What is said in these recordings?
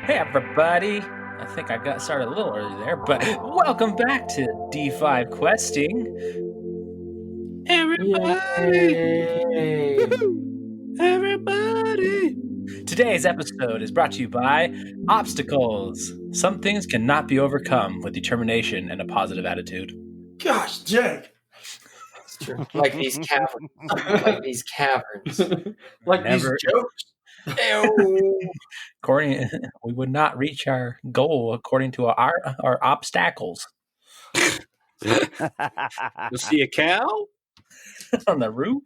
Hey everybody! I think I got started a little early there, but welcome back to D5 Questing. Everybody! Yay! Everybody! Today's episode is brought to you by Obstacles. Some things cannot be overcome with determination and a positive attitude. Gosh, Jake. It's true. Like these caverns. Like these caverns. Like Never- these jokes. Ew. We would not reach our goal according to our obstacles. You see a cow? On the roof?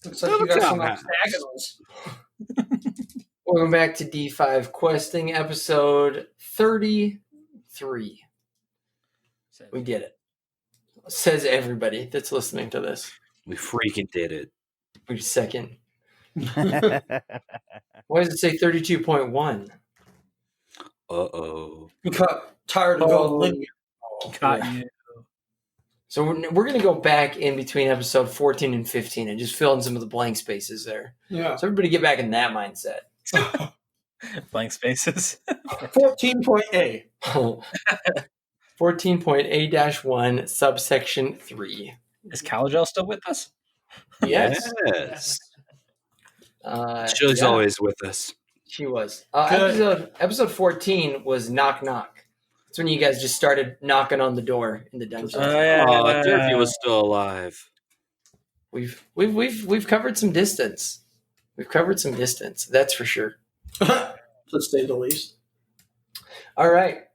Looks like you got some obstacles. Welcome back to D5 Questing, episode 33. We did it. Says everybody that's listening to this. We freaking did it. Wait a second. Why does it say 32.1? Uh-oh. You got tired of going linear. Got you. So we're going to go back in between episode 14 and 15 and just fill in some of the blank spaces there. Yeah. So everybody get back in that mindset. Blank spaces. 14.A. 14.A-1, subsection 3. Is Calogel still with us? Yes. Yes. She's Yeah, always with us. she was. Good. Episode 14 was Knock Knock. That's when you guys just started knocking on the door in the dungeon. yeah. Oh, Durfee was still alive. We've covered some distance. We've covered some distance, that's for sure. To say the least. All right.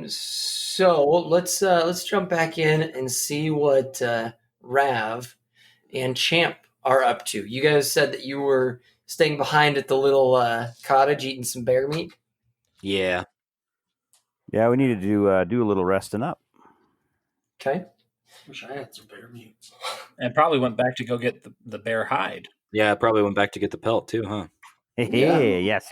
So let's jump back in and see what Rav and Champ are up to. You guys said that you were staying behind at the little cottage eating some bear meat. Yeah. Yeah, we need to do a little resting up. Okay. Wish I had some bear meat. And probably went back to go get the bear hide. Yeah, I probably went back to get the pelt too, huh? Hey, yes.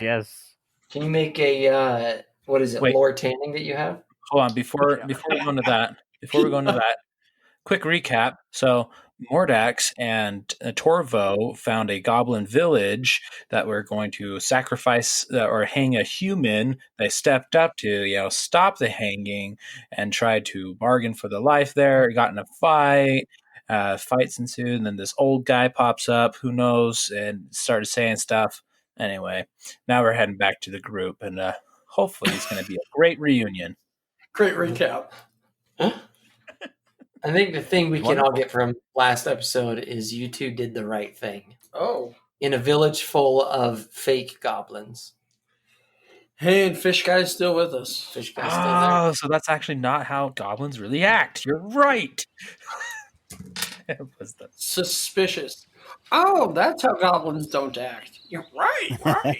Can you make a what is it? Wait. Lore tanning that you have? Hold on, before we go into that, quick recap. So Mordax and Torvo found a goblin village that were going to sacrifice or hang a human. They stepped up to, stop the hanging and tried to bargain for their life there. Got in a fight. Fights ensued, and then this old guy pops up, who knows, and started saying stuff. Anyway, now we're heading back to the group, and hopefully it's going to be a great reunion. Great recap. I think the thing we can all get from last episode is you two did the right thing. Oh. In a village full of fake goblins. Hey, and Fish Guy's still with us. Fish guy's still there. Oh, so that's actually not how goblins really act. You're right. It was the Suspicious. Oh, that's how goblins don't act. You're right.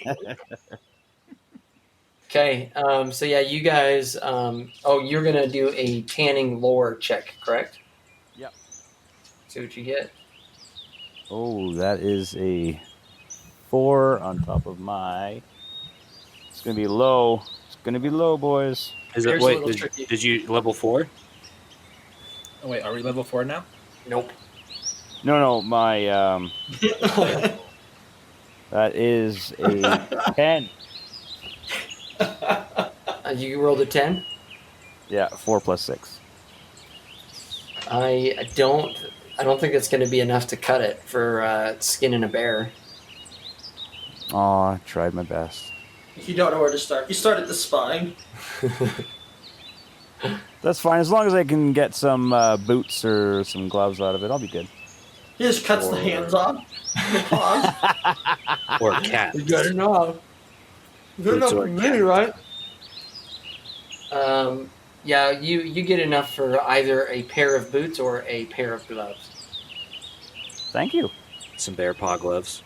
Okay, so yeah, you guys, you're going to do a tanning lore check, correct? Yep. See what you get. Oh, that is a 4 on top of my. It's gonna be low. It's gonna be low, boys. Is Here's it a wait, little tricky. did you level 4? Oh, wait, are we level 4 now? Nope. No, my that is a 10. You rolled a 10? Yeah, 4 plus 6. I don't think that's going to be enough to cut it for skinning a bear. Oh, I tried my best. You don't know where to start. You start at the spine. That's fine as long as I can get some boots or some gloves out of it. I'll be good. He just cuts the hands off. The paws. Or cats? Good enough. Good enough for me, right? Yeah, you get enough for either a pair of boots or a pair of gloves. Thank you. Some bear paw gloves.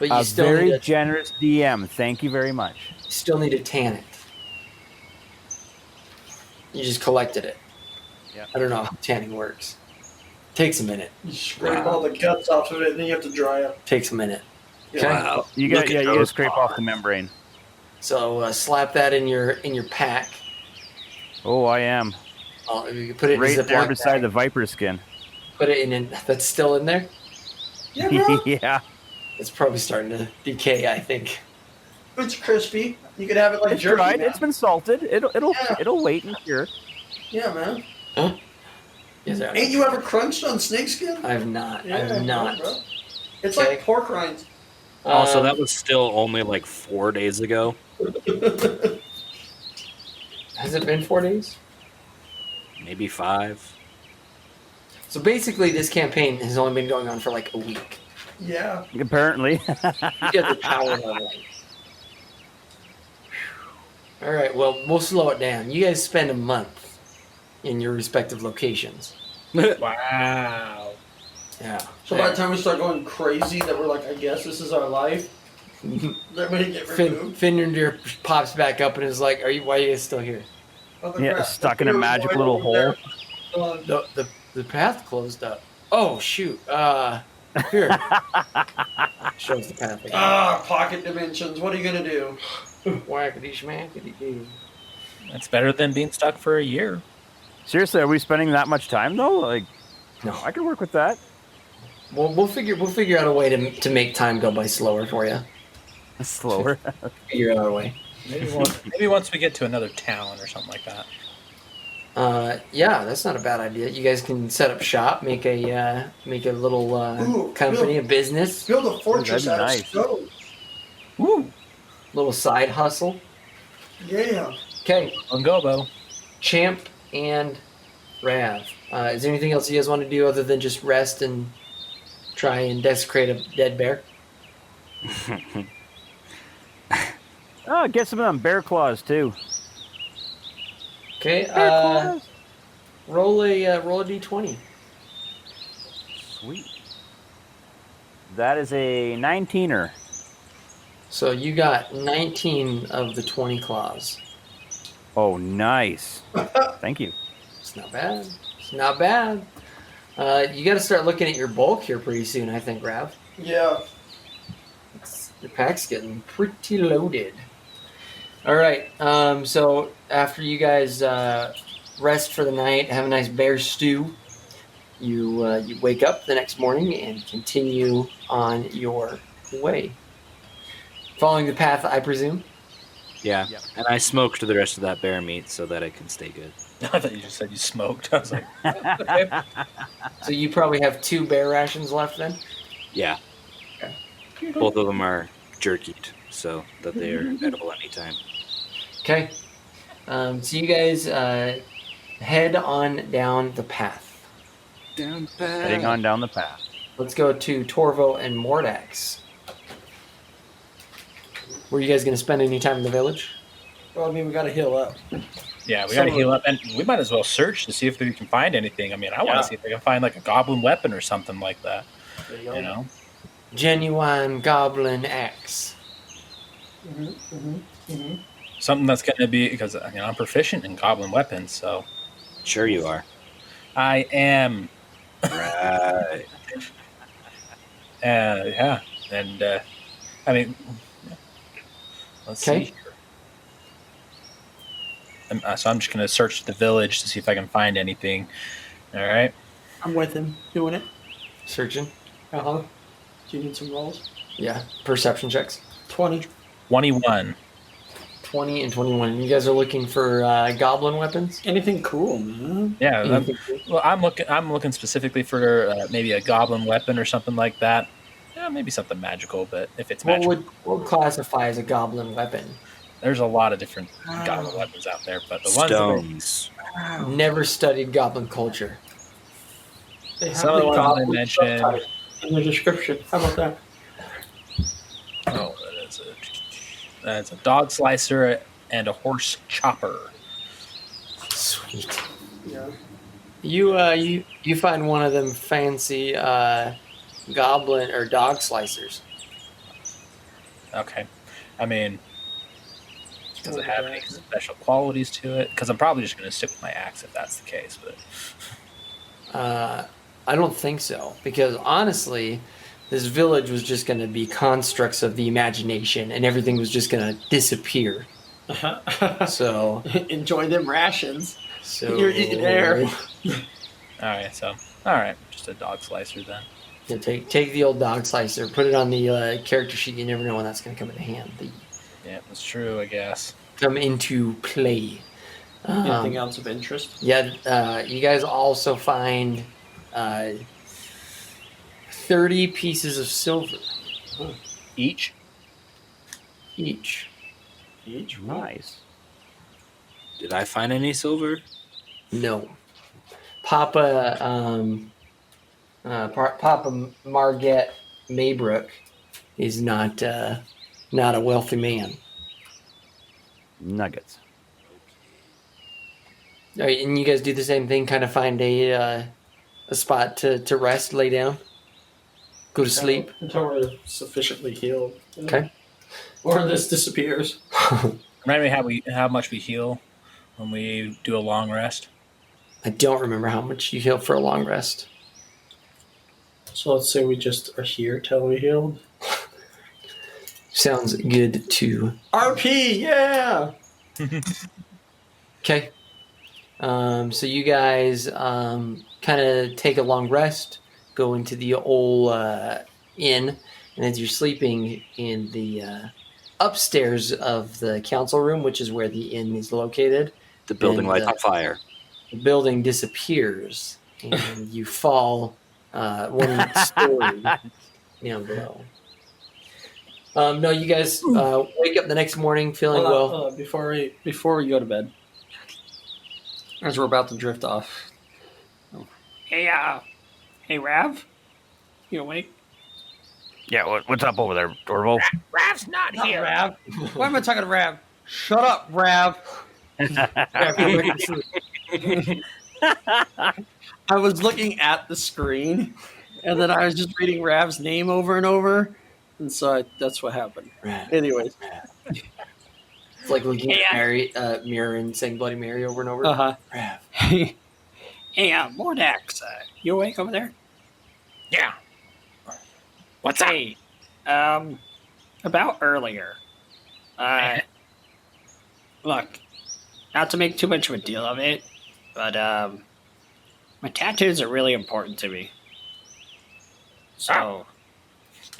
But you A still very need generous DM. Thank you very much. to tan it. You just collected it. Yeah. I don't know how tanning works. Takes a minute. You scrape all the guts off of it, and then you have to dry them. Takes a minute. Okay. Wow. You Look got at you gotta those scrape paws. off the membrane. So slap that in your pack. Oh, I am You can put it in right a there Ziploc beside bag. the viper skin. Put it in. That's still in there. Yeah, bro. Yeah. It's probably starting to decay, I think. It's crispy. You could have it like It's jerky. dried. Man. It's been salted. It'll wait and cure. Yeah, man. Huh? Yes, sir. Ain't you ever crunched on snakeskin? I have not. I Yeah, have not. bro. It's Okay. like pork rinds. Also, that was still only like 4 days ago. Has it been 4 days? Maybe 5. So basically, this campaign has only been going on for like a week. Yeah. Apparently. You get the power level. All right. Well, we'll slow it down. You guys spend a month in your respective locations. Wow. Yeah. So by the time we start going crazy, that we're like, I guess this is our life. They're going to get removed. Finrender pops back up and is like, why are you guys still here? Yeah, stuck in a magic little hole. The path closed up. Oh shoot. Here. Shows the path again. Pocket dimensions. What are you going to do? Whackity schmackity doo. That's better than being stuck for a year. Seriously, are we spending that much time though? Like, No. I could work with that. Well, we'll figure out a way to make time go by slower for you. Slower. Figure out a way. Maybe once we get to another town or something like that. Yeah, that's not a bad idea. You guys can set up shop, make a little Ooh, company, a business, Build a fortress that'd out be of nice. stone. Woo! little side hustle. Yeah. Okay, On Gobo. Champ and Rav. Is there anything else you guys want to do other than just rest and try and desecrate a dead bear? Get some of them bear claws too. Okay, Bear claws. roll a d20. Sweet. That is a 19er. So you got 19 of the 20 claws. Oh, nice. Thank you. It's not bad. It's not bad. You got to start looking at your bulk here pretty soon, I think, Rav. Yeah. Your pack's getting pretty loaded. All right. So after you guys rest for the night, have a nice bear stew, you wake up the next morning and continue on your way, following the path, I presume. Yeah. Yep. And I smoked the rest of that bear meat so that it can stay good. I thought you just said you smoked. I was like, okay. So you probably have 2 bear rations left then. Yeah. Okay. Both of them are jerkied so that they are edible anytime. Okay. So you guys head on down the path. Heading on down the path. Let's go to Torvo and Mordax. Were you guys going to spend any time in the village? Well, I mean, we got to heal up. Yeah, we got to heal up, and we might as well search to see if we can find anything. I mean, I want Yeah. to see if we can find like a goblin weapon or something like that. There you You know, Genuine goblin axe. something that's going to be because I'm proficient in goblin weapons, so Sure you are. I am. Right. Yeah, and I mean, let's Okay. see here. So I'm just going to search the village to see if I can find anything. All right. I'm with him doing it. Searching. Uh-huh. Do you need some rolls? Yeah. Perception checks. 20. 21. 20 and 21. You guys are looking for goblin weapons? Anything cool, man? Yeah. Anything- Well, I'm looking specifically for maybe a goblin weapon or something like that. Yeah, maybe something magical, but if it's What magical, would classify as a goblin weapon? there's a lot of different goblin weapons out there. But the ones that are- Stones. Never studied goblin culture. They have some of the the ones I goblin mentioned. subtype in the description. How about that? Oh, that's a dog slicer and a horse chopper. Sweet. Yeah. You find one of them fancy goblin or dog slicers. Okay, I mean, does it have any special qualities to it? Because I'm probably just going to stick with my axe if that's the case. But I don't think so, because honestly, this village was just going to be constructs of the imagination, and everything was just going to disappear. So, Enjoy them rations. so You're eating air. all right, just a dog slicer then. Yeah, take the old dog slicer, put it on the character sheet. You never know when that's going to come into hand. Yeah, that's true, I guess. come into play. Anything else of interest? Yeah, you guys also find 30 pieces of silver Each? each. Each? Nice. Did I find any silver? No. Papa Papa Marget Maybrook is not a wealthy man. Nuggets. All right, and you guys do the same thing, kind of find a spot to rest, lay down, go to sleep. Until we're sufficiently healed. Okay. Or this disappears. Remind me how much we heal when we do a long rest. I don't remember how much you heal for a long rest. So let's say we just are here till we healed. Sounds good too. RP, yeah! Okay. So you guys kind of take a long rest, go into the old inn, and as you're sleeping in the upstairs of the council room, which is where the inn is located, The building and, lights on fire. the building disappears, and you fall 1 story down below. No, you guys wake up the next morning feeling well. Before we go to bed, as we're about to drift off. Hey, Rav, you awake? Yeah, what's up over there, Dorvo? Rav's not here. Rav. Why am I talking to Rav? Shut up, Rav. I was looking at the screen, and then I was just reading Rav's name over and over, and so that's what happened. Rav. Anyways, It's like looking at mirror and saying Bloody Mary over and over. uh-huh. Rav. Hey, Mordax, you awake over there? Yeah. What's up? Hey, about earlier. Look, not to make too much of a deal of it, but my tattoos are really important to me. So,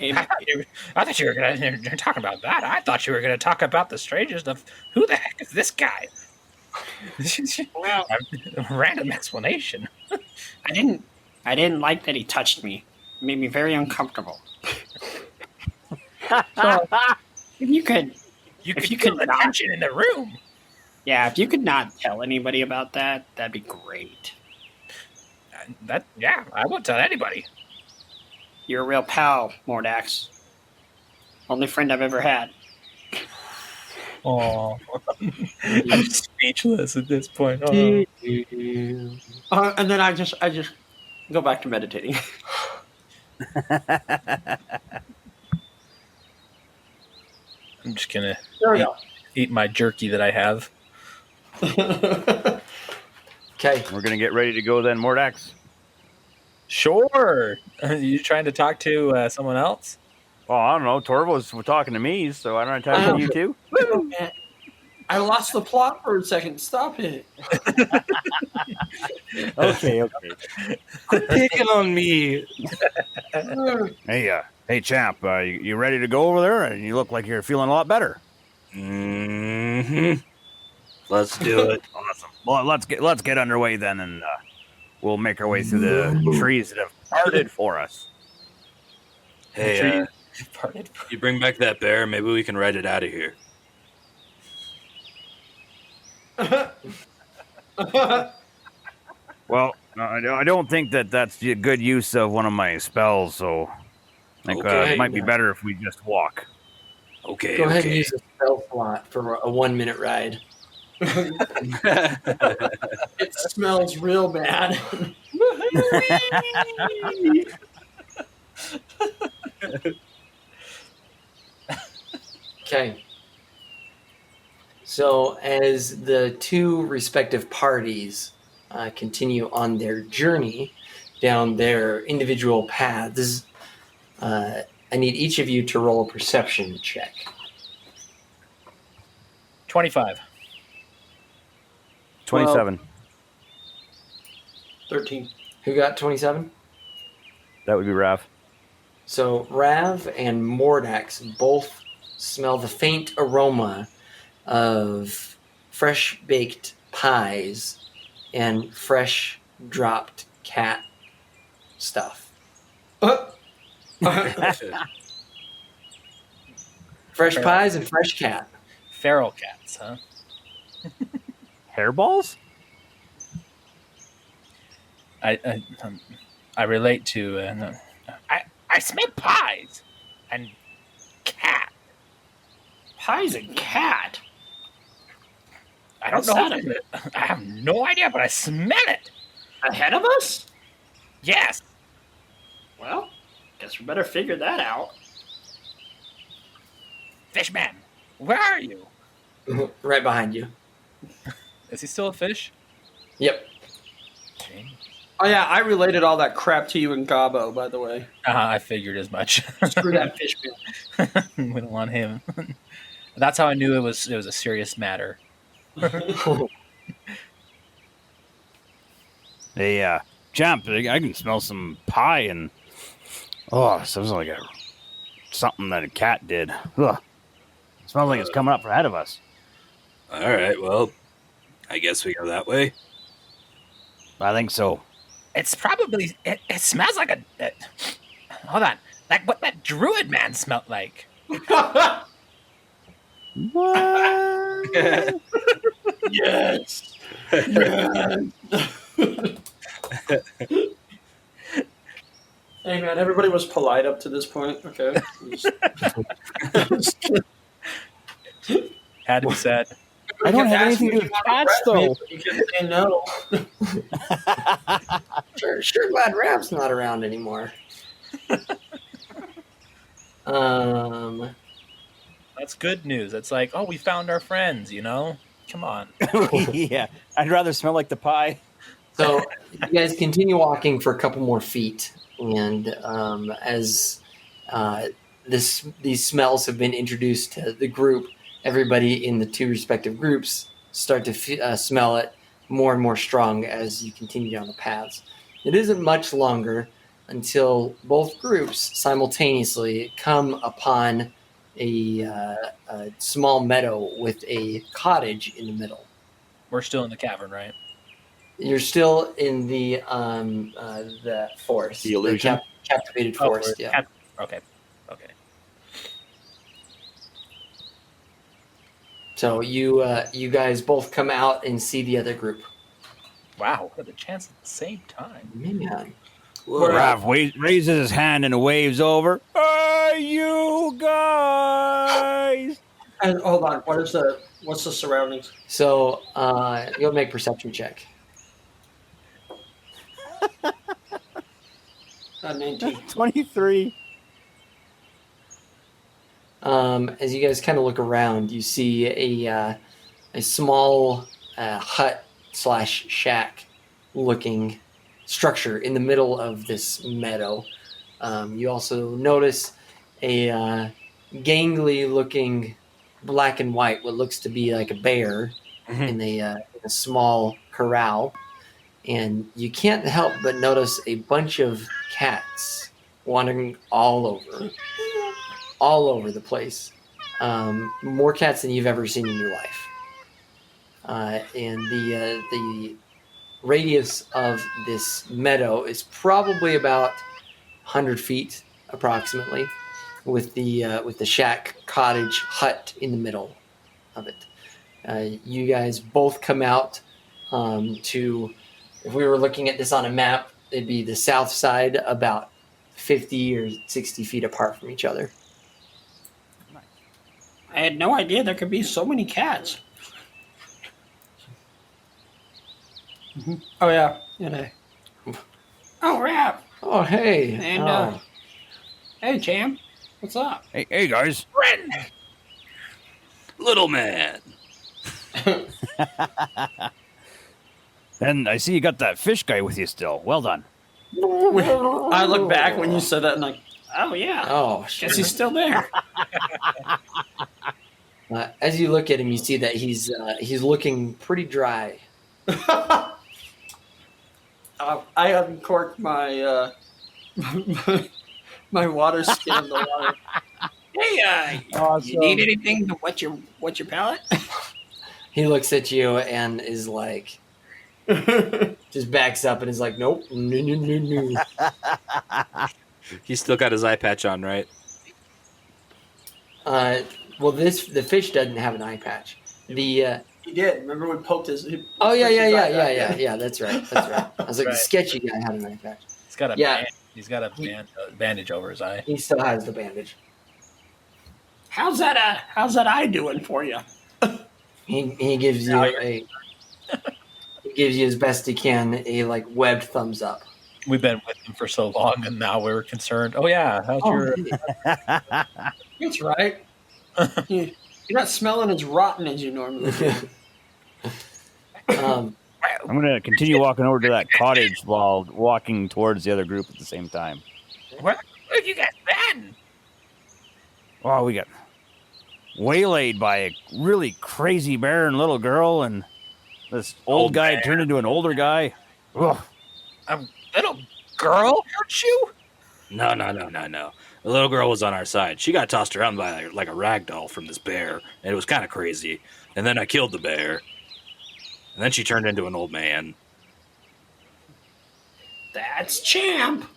I thought you were going to talk about that. I thought you were going to talk about the strangest of who the heck is this guy? well, A random explanation. I didn't like that he touched me. It made me very uncomfortable. So, if you could feel the tension in the room. Yeah, if you could not tell anybody about that, that'd be great. I won't tell anybody. You're a real pal, Mordax. Only friend I've ever had. Oh, I'm speechless at this point. Oh. And then I just go back to meditating. I'm just gonna There we go. eat my jerky that I have. Okay. We're gonna get ready to go then, Mordax. Sure. Are you trying to talk to someone else? Well, I don't know. Torvo's talking to me, so I don't talk to you too. I lost the plot for a second. Stop it. Okay. Quit picking on me. Hey, champ. You ready to go over there? And you look like you're feeling a lot better. Mm-hmm. Let's do it. Awesome. Well, let's get underway then, and we'll make our way through the trees that have parted for us. Hey, you bring back that bear, maybe we can ride it out of here. Well, I don't think that's a good use of one of my spells, so I think it might be better if we just walk. Okay. Go ahead and use a spell slot for a 1 minute ride. It smells real bad. Okay. So as the two respective parties continue on their journey down their individual paths, I need each of you to roll a perception check. 25. 27. 13. Who got 27? That would be Rav. So Rav and Mordax both smell the faint aroma of fresh baked pies and fresh dropped cat stuff. Fresh pies and fresh cat. Feral cats, huh? Hairballs? I relate to. I smell pies and cat. Pies and cat? I don't know. I have no idea, but I smell it. Ahead of us? Yes. Well, guess we better figure that out. Fishman, where are you? Right behind you. Is he still a fish? Yep. Okay. Oh yeah, I related all that crap to you in Gabo, by the way. I figured as much. Screw that fish man. We don't want him. That's how I knew it was a serious matter. Hey, Champ, I can smell some pie and it smells like something that a cat did. Ugh. It smells like it's coming up ahead of us. All right, well, I guess we go that way. I think so. It's probably it smells like hold on, like what that druid man smelled like. What? Yes. Hey man, everybody was polite up to this point. Okay. Had to be said. I don't have anything to do with cats, though. You can say no. Sure glad Rav's not around anymore. That's good news. It's like, oh, we found our friends, you know? Come on. Yeah, I'd rather smell like the pie. So you guys continue walking for a couple more feet, and as these smells have been introduced to the group, everybody in the two respective groups start to smell it more and more strong as you continue down the paths. It isn't much longer until both groups simultaneously come upon a small meadow with a cottage in the middle. We're still in the cavern, right? You're still in the forest. The illusion? Captivated forest, yeah. Okay. So you guys both come out and see the other group. Wow, what are the chances at the same time? Man. Rav raises his hand and waves over. Hey, you guys! And hold on, what's the surroundings? So you'll make perception check. 19. 23. As you guys kind of look around, you see a small hut / shack looking structure in the middle of this meadow. You also notice a gangly looking black and white, what looks to be like a bear in a small corral. And you can't help but notice a bunch of cats wandering all over the place. More cats than you've ever seen in your life. And the radius of this meadow is probably about 100 feet approximately, with the shack, cottage, hut in the middle of it. You guys both come out to, if we were looking at this on a map, it'd be the south side, about 50 or 60 feet apart from each other. I had no idea there could be so many cats. Oh yeah. Yeah. Oh, Rap. Oh, hey. And, hey, Champ. What's up? Hey, guys. Friend! Little man. And I see you got that fish guy with you still. Well done. I look back when you said that and like, Oh, yeah. Oh, Guess he's still there. as you look at him, you see that he's looking pretty dry. I uncorked my my water skin in the water. Hey, Awesome. you need anything to wet your palate? He looks at you and is like, just backs up and is like, nope, no. He's still got his eye patch on, right? Well, the fish doesn't have an eye patch. The He did. Remember we poked his. oh yeah, pushed his eye back in? yeah. That's right. I was like, Right. the sketchy guy had an eye patch. He's got a Yeah. he's got a bandage over his eye. He still has the bandage. How's that eye doing for you? He gives you he gives you as best he can a like webbed thumbs up. We've been with him for so long, and now we're concerned. Oh yeah, how's your? That's right. You're not smelling as rotten as you normally do. um, I'm going to continue walking over to that cottage while walking towards the other group at the same time. Where'd you guys been? Oh, we got waylaid by a really crazy bear and little girl, and this old guy bear. turned into an older guy. Ugh. A little girl hurt you? No. The little girl was on our side. She got tossed around by like a rag doll from this bear, and it was kind of crazy. And then I killed the bear, and then she turned into an old man. That's Champ.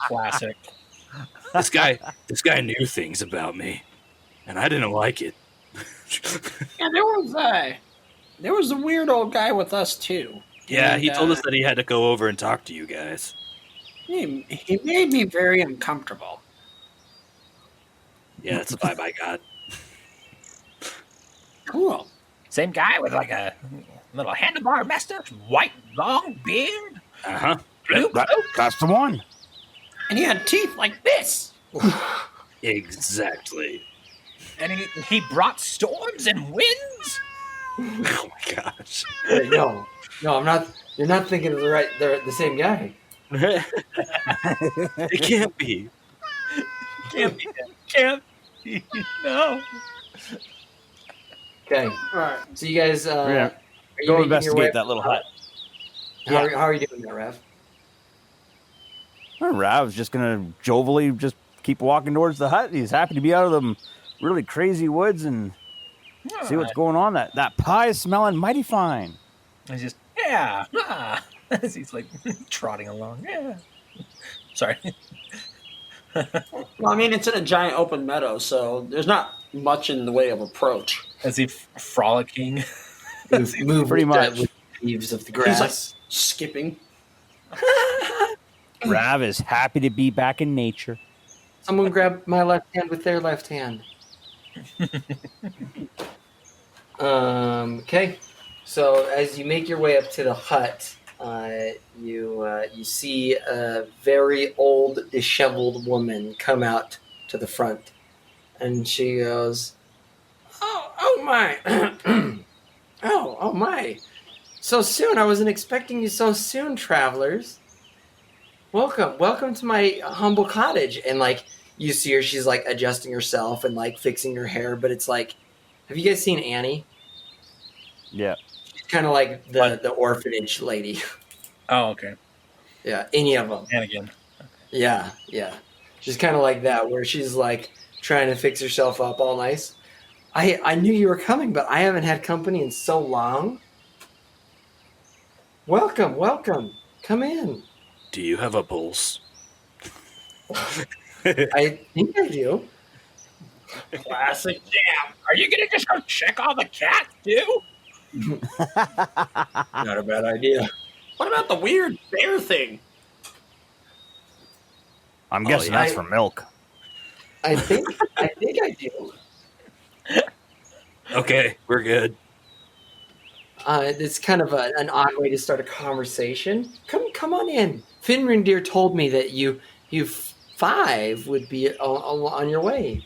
Classic. This guy knew things about me, and I didn't like it. Yeah, there was a weird old guy with us too. Yeah, And, he told us that he had to go over and talk to you guys. He made me very uncomfortable. Yeah, that's the vibe I got. Cool. Same guy with like a little handlebar mustache, white long beard, Uh-huh. blue That- cloak. that's the one. And he had teeth like this. Exactly. And he brought storms and winds. Oh my gosh. wait, no, I'm not. You're not thinking of the same guy. It can't be. Can't be. No. Okay, All right. so you guys, Yeah. are you Go making your way investigate that little hut. How are you doing that, Rev? Rav's just going to jovially just keep walking towards the hut. He's happy to be out of them really crazy woods and see what's going on. That pie is smelling mighty fine. He's just as he's like trotting along. Yeah. Sorry. Well, I mean, it's in a giant open meadow, so there's not much in the way of approach. As he frolicking. Move Pretty with much. with the leaves of the He's like grass. skipping. Rav is happy to be back in nature. Someone grab my left hand with their left hand. Okay. So as you make your way up to the hut, you see a very old, disheveled woman come out to the front, and she goes, "Oh my, oh my, so soon! I wasn't expecting you so soon, travelers. Welcome to my humble cottage." And like you see her, she's like adjusting herself and like fixing her hair, but it's like, have you guys seen Annie? Yeah. Kind of like the orphanage lady. Oh, okay. Yeah, any of them. And again. Yeah. She's kind of like that, where she's like trying to fix herself up all nice. I knew you were coming, but I haven't had company in so long. Welcome. Come in. Do you have a pulse? I think I do. Classic Jam. Are you gonna just go check all the cats too? Not a bad idea. What about the weird bear thing? I'm guessing that's for milk. I think I do. Okay, we're good. It's kind of an odd way to start a conversation. Come on in. Finrindir told me that you 5 would be on your way.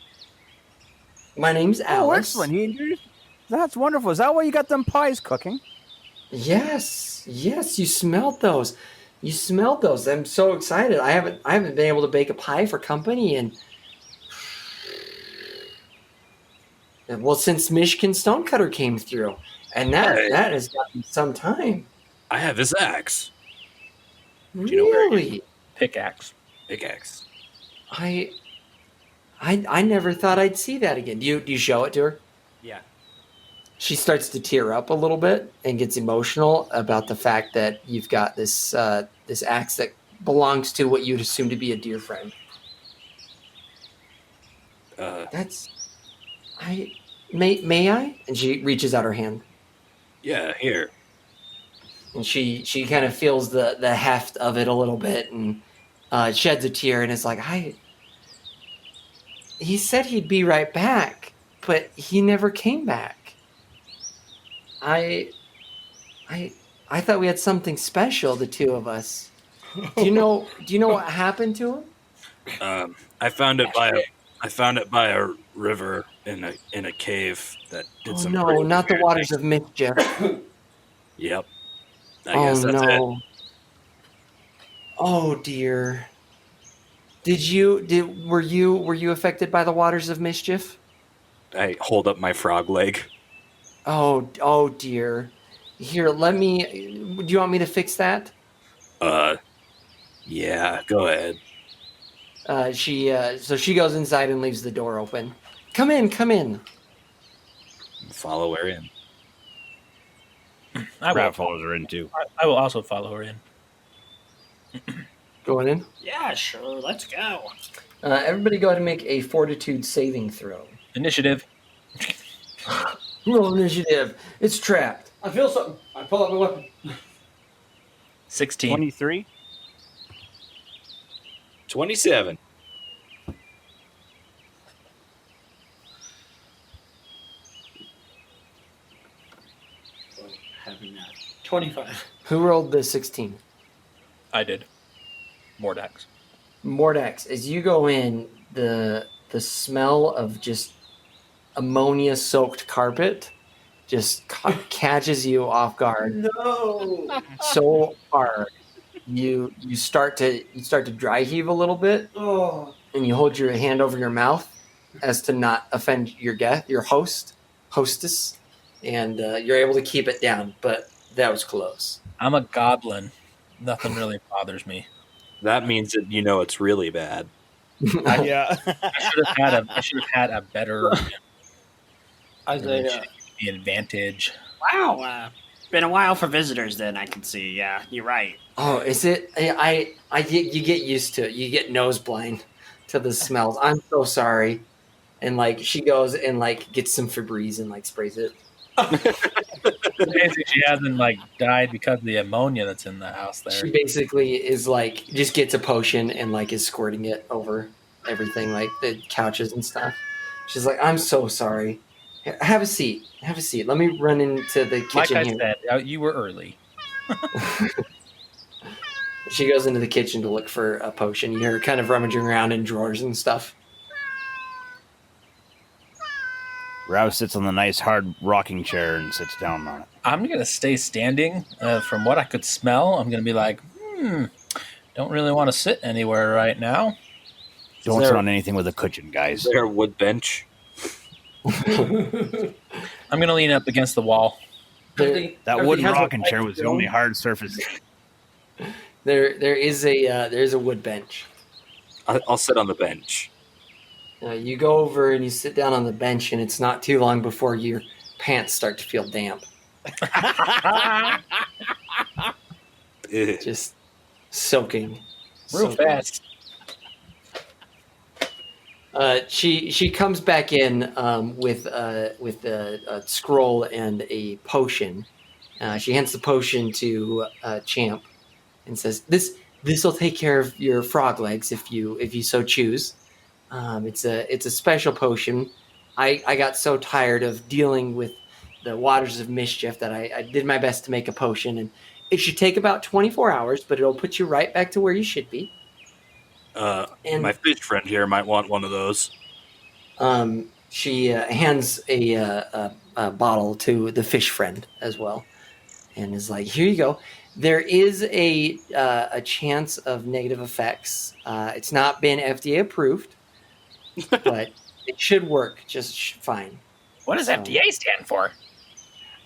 My name's Alice. Oh, excellent. He introduced. That's wonderful. Is that why you got them pies cooking? Yes. You smelled those. I'm so excited. I haven't been able to bake a pie for company since Michigan Stonecutter came through, and that has gotten some time. I have his axe. Really? you know where Pickaxe. Pickaxe. I never thought I'd see that again. Do you show it to her? Yeah. She starts to tear up a little bit and gets emotional about the fact that you've got this this axe that belongs to what you'd assume to be a dear friend. That's I may I? And she reaches out her hand. Yeah, here. And she kind of feels the heft of it a little bit and sheds a tear and is like, he said he'd be right back, but he never came back. I thought we had something special, the two of us. Do you know what happened to him? I found it by a river in a cave that did Oh some. no, pretty not the weird waters things. of mischief. Yep. I Oh guess that's it. no. Oh dear. Were you affected by the waters of mischief? I hold up my frog leg. Oh dear. Here, do you want me to fix that? Yeah, go ahead. So she goes inside and leaves the door open. Come in. Follow her in. I will, Rav follows her in too. I will also follow her in. Going in. Yeah, sure. Let's go. Everybody go ahead and make a fortitude saving throw. Initiative. Roll initiative. It's trapped. I feel something. I pull out my weapon. 16. 23. 27. Having that. 25. Who rolled the 16? I did. Mordax. Mordax. As you go in, the smell of just ammonia-soaked carpet just catches you off guard No. so hard. You start to dry heave a little bit, Oh. and you hold your hand over your mouth as to not offend your hostess, and you're able to keep it down. But that was close. I'm a goblin. Nothing really bothers me. That means that you know it's really bad. Yeah. I should have had a better Isaiah. the advantage. Wow. Been a while for visitors. Then I can see. Yeah, you're right. Oh, is it? You get used to it. You get nose blind to the smells. I'm so sorry. And like she goes and like gets some Febreze and like sprays it. Basically, she hasn't like died because of the ammonia that's in the house there. She basically is like just gets a potion and like is squirting it over everything, like the couches and stuff. She's like, "I'm so sorry. Here, have a seat. Have a seat. Let me run into the Like kitchen I here." said, you were early. She goes into the kitchen to look for a potion. You hear her kind of rummaging around in drawers and stuff. Rav sits on the nice hard rocking chair and sits down on it. I'm gonna stay standing. From what I could smell, I'm gonna be like, don't really want to sit anywhere right now. Don't sit on anything with a cushion, guys. Is there a wood bench? I'm gonna lean up against the wall. That wooden rocking chair was the only hard surface. There's a wood bench. I'll sit on the bench. You go over and you sit down on the bench, and it's not too long before your pants start to feel damp. Ugh. Just soaking. Real Soaking. fast. She comes back in with a scroll and a potion. She hands the potion to Champ and says, "This will take care of your frog legs if you so choose. It's a special potion. I got so tired of dealing with the waters of mischief that I did my best to make a potion, and it should take about 24 hours, but it'll put you right back to where you should be." And My fish friend here might want one of those. she hands a bottle to the fish friend as well, and is like, "Here you go. There is a chance of negative effects. It's not been FDA approved, but it should work just fine." What does FDA stand for?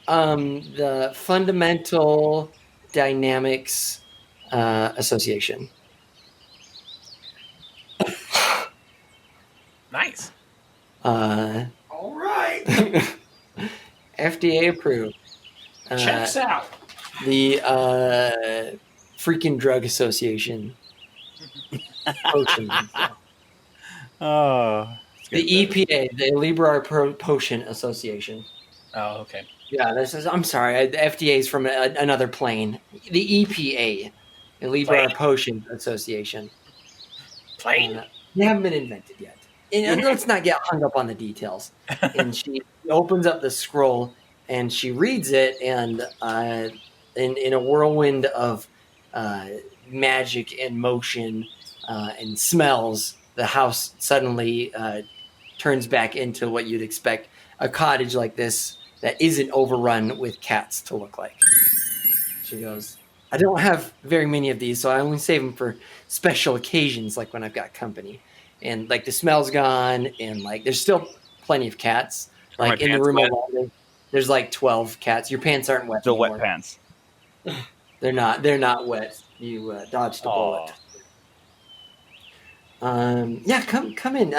The Fundamental Dynamics Association. Nice. Uh, All right. FDA approved. Checks out. The freaking Drug Association. Potions and stuff. Oh, it's The getting better. EPA, the Librar Potion Association. Oh, okay. Yeah, this is. I'm sorry, the FDA is from another plane. The EPA, the Librar Potion Association. Plane? They haven't been invented yet. And let's not get hung up on the details. And she opens up the scroll and she reads it, and in a whirlwind of magic and motion and smells, the house suddenly turns back into what you'd expect a cottage like this that isn't overrun with cats to look like. She goes, I don't have very many of these, so I only save them for special occasions, like when I've got company. And like the smell's gone, and like there's still plenty of cats. Are my Like in the pants room wet? alone, there's like 12 cats. Your pants aren't wet Still anymore. wet pants. They're not. They're not wet. You dodged a bullet. Yeah, come in.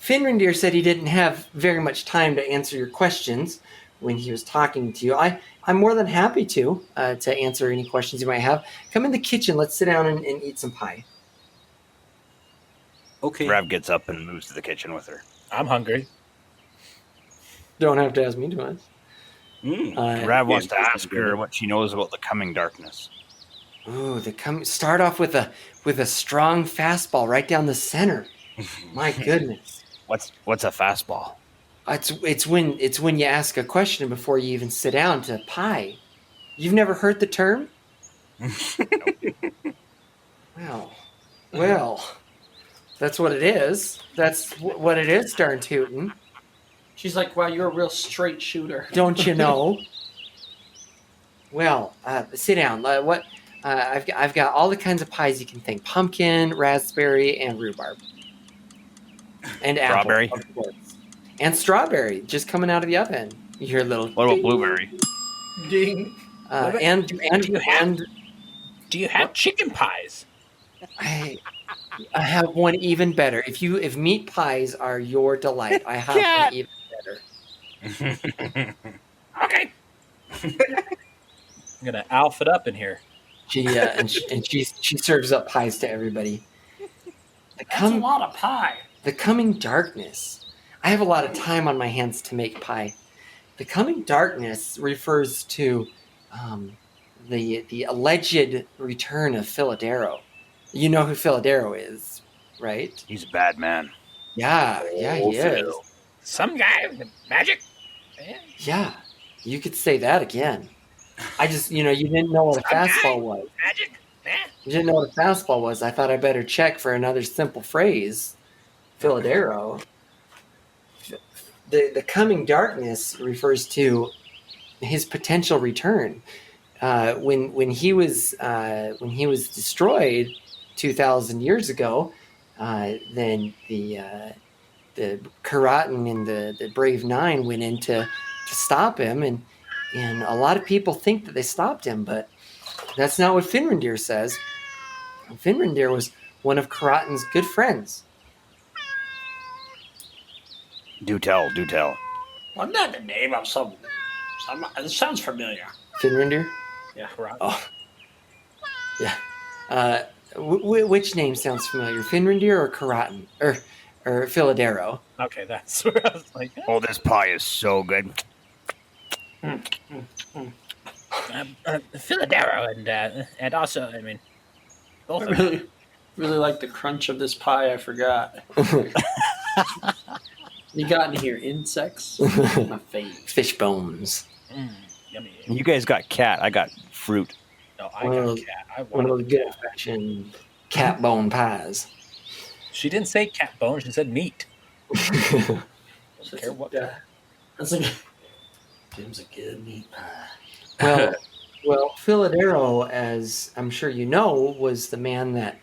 Finrandir said he didn't have very much time to answer your questions when he was talking to you. I'm more than happy to answer any questions you might have. Come in the kitchen. Let's sit down and eat some pie. Okay. Rav gets up and moves to the kitchen with her. I'm hungry. Don't have to ask me twice. Rav wants to ask her what she knows about the coming darkness. Ooh, start off with a strong fastball right down the center. My goodness. What's a fastball? It's when you ask a question before you even sit down to pie. You've never heard the term? Well, that's what it is. That's what it is, darn tootin'. She's like, wow, you're a real straight shooter. Don't you know? Well, sit down. I've got all the kinds of pies you can think: pumpkin, raspberry, and rhubarb, and apple, Strawberry? of course. And strawberry, just coming out of the oven. You hear a little. What about blueberry? Ding. Do you have chicken pies? I have one even better. If meat pies are your delight, I have one even better. Okay. I'm gonna alpha it up in here. She serves up pies to everybody. That's a lot of pie. The coming darkness. I have a lot of time on my hands to make pie. The coming darkness refers to the alleged return of Philadero. You know who Philadero is, right? He's a bad man. Yeah, he is. Some guy with magic. Yeah, you could say that again. I just, you didn't know what a fastball was. Magic. You didn't know what a fastball was. I thought I better check for another simple phrase. Philadero. The coming darkness refers to his potential return. When he was destroyed 2,000 years ago, then the Karatin and the Brave Nine went in to stop him, and a lot of people think that they stopped him, but that's not what Finrandir says. Finrandir was one of Karatin's good friends. Do tell. Wasn't that the name of some? This sounds familiar. Finrandir? Yeah, right. Oh. Yeah. Which name sounds familiar? Finrandir or Karatin? Or Philadero? Okay, that's where I was like, Oh, this pie is so good. Philadero and also, I mean, both I of them. really like the crunch of this pie. I forgot. You got in here insects. My face. Fish bones. Yummy. You guys got cat. I got fruit. No, I got cat. I One of wanted those good old-fashioned cat bone pies. She didn't say cat bone. She said meat. Don't care what. That's like Jim's a good meat pie. Well, Philadero, as I'm sure you know, was the man that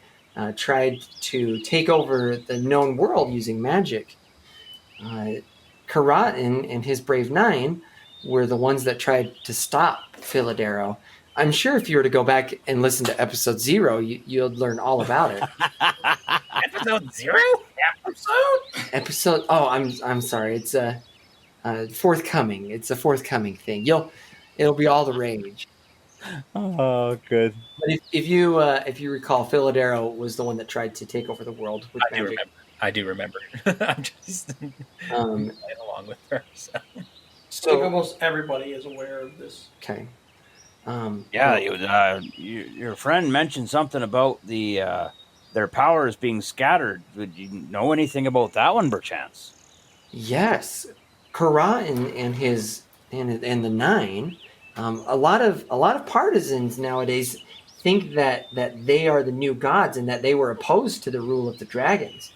tried to take over the known world using magic. Karatin and his Brave Nine were the ones that tried to stop Philadero. I'm sure if you were to go back and listen to episode 0, you'd learn all about it. Episode 0? Episode. Oh, I'm sorry. It's forthcoming. It's a forthcoming thing. It'll be all the rage. Oh, good. But if you recall, Philadero was the one that tried to take over the world with I do magic. remember. I do remember. I'm just Um, playing along with her. So. I think so almost everybody is aware of this. okay. Yeah, well, your friend mentioned something about their powers being scattered. Would you know anything about that one, perchance? yes, Kara and his and the Nine. A lot of partisans nowadays think that they are the new gods and that they were opposed to the rule of the dragons,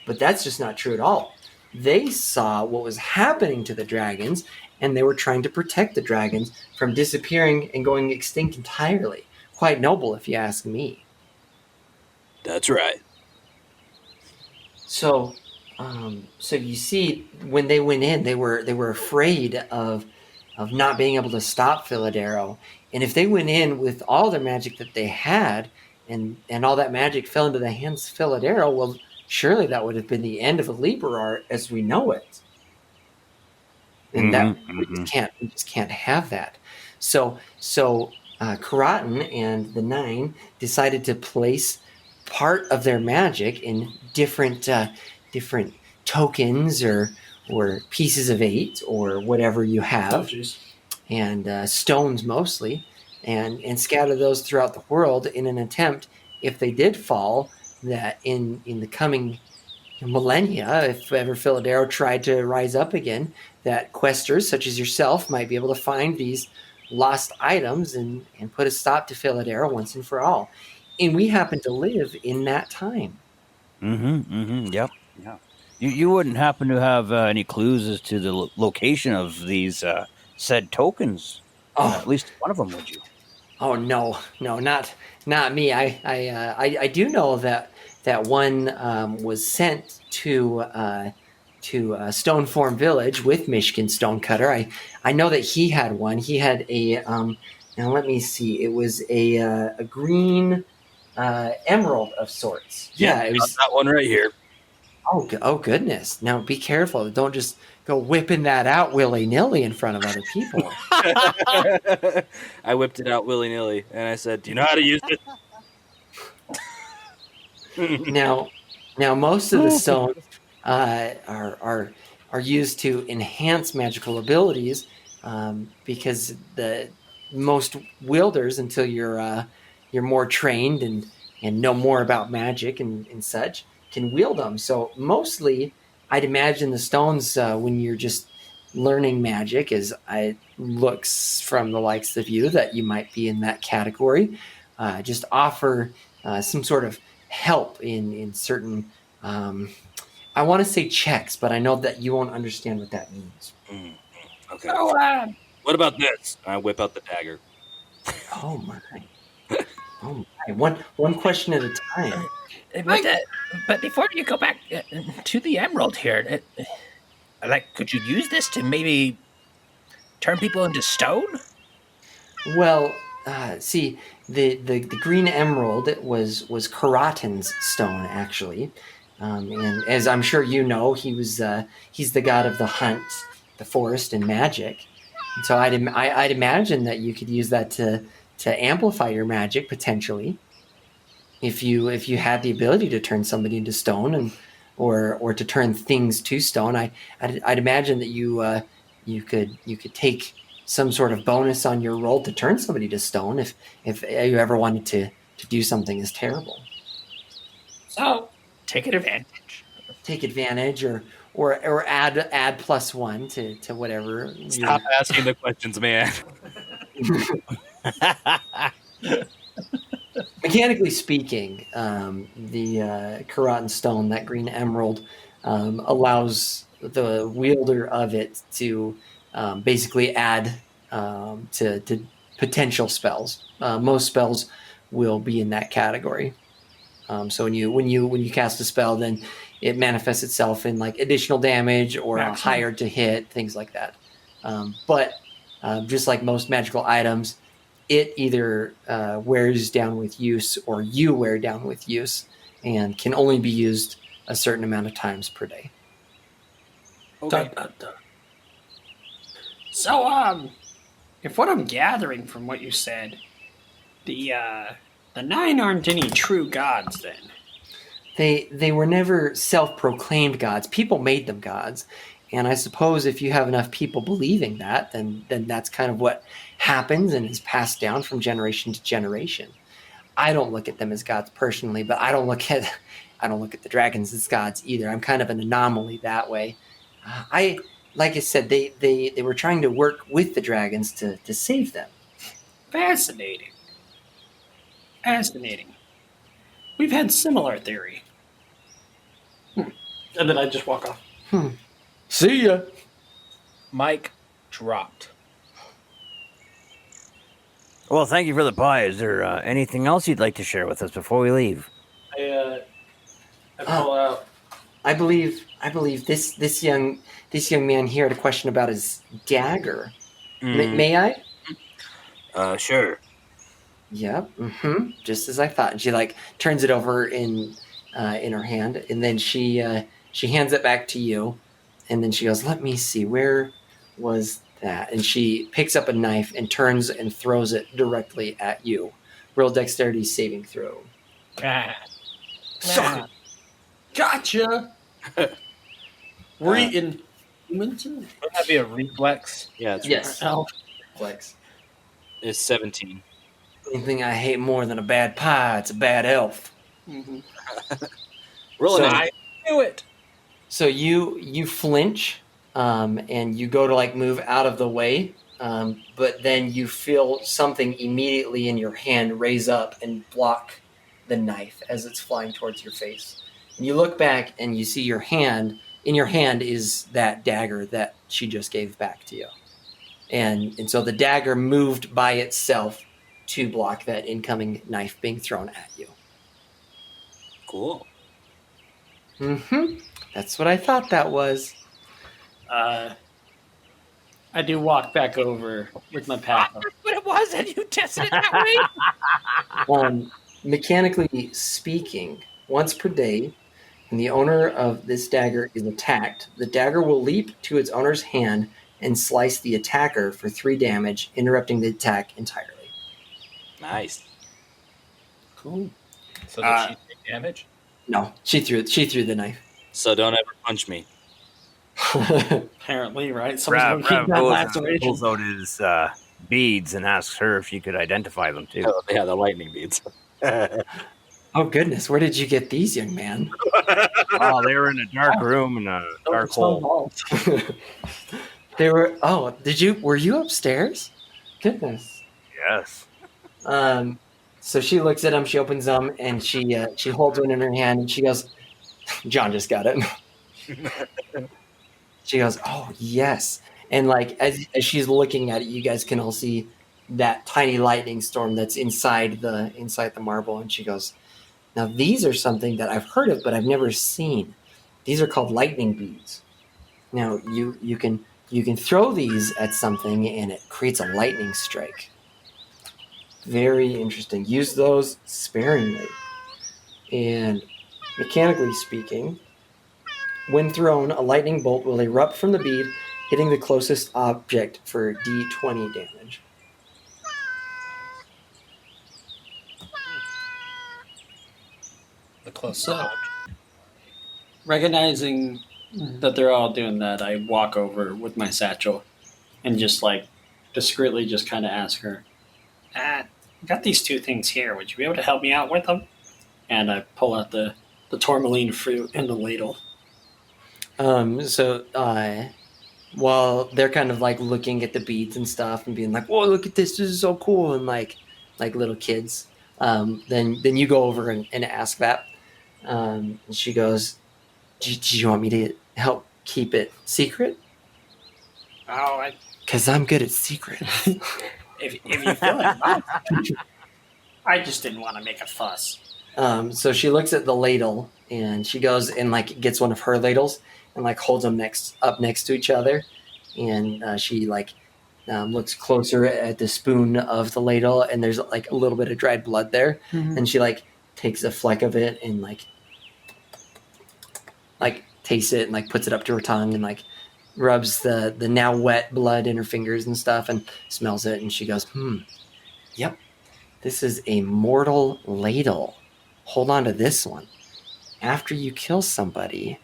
but that's just not true at all. They saw what was happening to the dragons, and they were trying to protect the dragons from disappearing and going extinct entirely. Quite noble, if you ask me. That's right. So you see, when they went in, they were afraid of not being able to stop Philadero, and if they went in with all the magic that they had, and all that magic fell into the hands of Philadero, well, surely that would have been the end of Liberar as we know it, and that we just can't have that. So Karatin and the Nine decided to place part of their magic in different tokens or pieces of 8 or whatever you Oh, have, jeez. and stones mostly, and scatter those throughout the world in an attempt, if they did fall, that in the coming millennia, if ever Philadero tried to rise up again, that questers such as yourself might be able to find these lost items and put a stop to Philadero once and for all. And we happen to live in that time. Yep. Yeah. You wouldn't happen to have any clues as to the location of these said tokens? Oh, At least one of them, would you? oh no, not me. I do know that one was sent to Stoneform Village with Michigan Stonecutter. I know that he had one. He had a now let me see. It was a green emerald of sorts. Yeah, it was. That one right here. Oh goodness! Now be careful. Don't just go whipping that out willy nilly in front of other people. I whipped it out willy nilly, and I said, "Do you know how to use it?" Now most of the stones are used to enhance magical abilities, because the most wielders, until you're more trained and know more about magic and such, can wield them. So mostly, I'd imagine the stones, when you're just learning magic, as it looks from the likes of you that you might be in that category, just offer some sort of help in certain. I want to say checks, but I know that you won't understand what that means. Okay. So, What about this? I whip out the dagger. Oh my! Oh my! One question at a time. But before you go back to the emerald here, could you use this to maybe turn people into stone? Well, see, the green emerald was Karatan's stone, actually, and as I'm sure you know, he's the god of the hunt, the forest, and magic. And so I'd imagine that you could use that to amplify your magic potentially, if you had the ability to turn somebody into stone, and or to turn things to stone. I'd imagine that you could take some sort of bonus on your roll to turn somebody to stone if you ever wanted to do something as terrible. so Take advantage. Take advantage or add +1 to whatever. Stop asking the questions, man. Mechanically speaking, the Karatan stone, that green emerald, allows the wielder of it to basically add to potential spells. Most spells will be in that category. So when you cast a spell, then it manifests itself in like additional damage or higher to hit, things like that. But just like most magical items, it either wears down with use or you wear down with use, and can only be used a certain amount of times per day. Okay. Dun, dun, dun. So, if what I'm gathering from what you said, the 9 aren't any true gods, then. They were never self-proclaimed gods. People made them gods. And I suppose if you have enough people believing that, then that's kind of what happens and is passed down from generation to generation. I don't look at them as gods personally, but I don't look at the dragons as gods either. I'm kind of an anomaly that way. Like I said, they were trying to work with the dragons to save them. Fascinating. Fascinating. We've had similar theory. And then I just walk off. See ya. Mike dropped. Well, thank you for the pie. Is there anything else you'd like to share with us before we leave? I pull out. I believe this young man here had a question about his dagger. May I? Sure. Yep. Just as I thought. And she turns it over in her hand, and then she hands it back to you, and then she goes, "Let me see, where was that?" And she picks up a knife and turns and throws it directly at you. Roll dexterity saving throw. Suck it. Gotcha. We're eating humans. Would that be a reflex? Yeah, it's Yes. Elf. Flex. It's 17. Anything I hate more than a bad pie, it's a bad elf. Mm-hmm. Rolling So- it. I knew it. So you flinch, and you go to move out of the way, but then you feel something immediately in your hand raise up and block the knife as it's flying towards your face. And you look back and you see your hand. In your hand is that dagger that she just gave back to you, and so the dagger moved by itself to block that incoming knife being thrown at you. Cool. That's what I thought that was. I do walk back over with my pack. That's what it was, and you tested it that way. Mechanically speaking, once per day, when the owner of this dagger is attacked, the dagger will leap to its owner's hand and slice the attacker for 3 damage, interrupting the attack entirely. Nice. Cool. So did she take damage? No, she threw the knife. So don't ever punch me. Apparently, right? Someone's Rav going to keep that goes laceration. and pulls out his beads and asks her if she could identify them too. Oh, yeah, the lightning beads. Oh goodness, where did you get these, young man? Oh, they were in a dark room in a dark hole. They were. Oh, were you upstairs? Goodness. Yes. So she looks at them, she opens them, and she holds one in her hand, and she goes, "John just got it." She goes, "Oh yes," and as she's looking at it, you guys can all see that tiny lightning storm that's inside the marble, and she goes, "Now these are something that I've heard of, but I've never seen. These are called lightning beads. Now you can throw these at something, and it creates a lightning strike. Very interesting. Use those sparingly. And mechanically speaking, when thrown, a lightning bolt will erupt from the bead, hitting the closest object for D20 damage." The closest So- object. Recognizing that they're all doing that, I walk over with my satchel and just discreetly just kind of ask her, I got these 2 things here. Would you be able to help me out with them? And I pull out the tourmaline fruit and the ladle. While they're kind of looking at the beads and stuff and being like, "Whoa, look at this is so cool," and like little kids, then you go over and ask that, and she goes, do you want me to help keep it secret? Oh, Because I'm good at secrets. if you feel like I just didn't want to make a fuss. So she looks at the ladle and she goes and gets one of her ladles and holds them up next to each other, and she looks closer at the spoon of the ladle, and there's a little bit of dried blood there, and she takes a fleck of it and like tastes it and like puts it up to her tongue and like rubs the now wet blood in her fingers and stuff and smells it, and she goes, yep, this is a mortal ladle. Hold on to this one. After you kill somebody